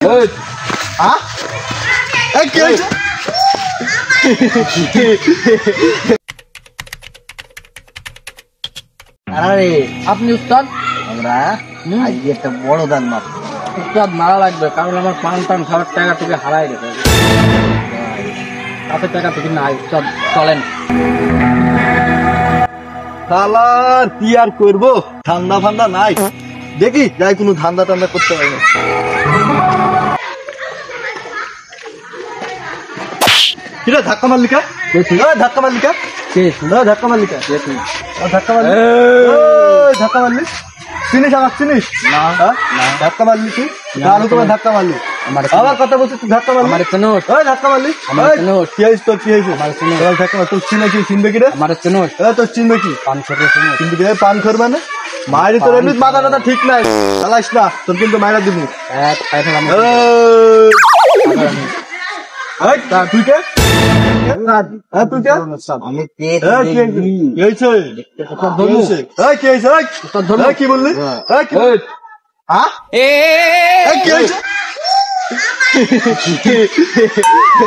আরে আপনি উস্তাদ? আমরা আজকে একটা বড় দান মারব। উস্তাদ মারা লাগবে, কারণ আমার পান টান খাওয়ার টাকা থেকে হারাই গেছে। হাতে টাকা থেকে নাই উস্তাদ, চলেন। শালা কি আর করবো, ঠান্ডা ফান্ডা নাই, দেখি যাই কোনো ধান্দা টান্দা করতে পারি না। কিরা ধাক্কা মারলিকা? ধাক্কা মারলিকা? ধাক্কা মারলিকা? ধাক্কা মারলি? ধাক্কা মারলি? চিনিস আমাকে, চিনিস? ধাক্কা মারলি তুই? কারো তোমার ধাক্কা মারলি? আমার কথা বলছি, তুই ধাক্কা মারলি? ধাক্কা মারলি? কি হয়েছে তোর? কি হয়েছে? ধাক্কা মার, তোর চিনে কি? চিনবে কি রে? তোর চিনবে কি? চিনবে কি? পান খোর মানে মায়ের তোর এমনি মাথা টাথা ঠিক নাই, চালাইস না, তোর কিন্তু মায়েরা দিবি। তুই কে? কি বললি?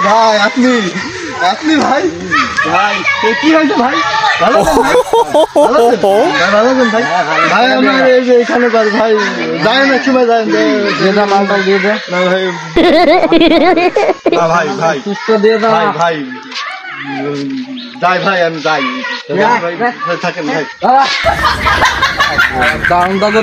ভাই আপনি আপনি ভাই ভাই কি হয়েছে ভাই? ভালো আছেন ভাই? ভাই আমার এই যে এখানে ভাই যায় না, সময় যায় মালটা দিয়ে দে না ভাই। ভাই ভাই সুস্থ দিয়ে দাও ভাই, যাই ভাই, আমি যাই, থাকেন ভাই। দাম দাদা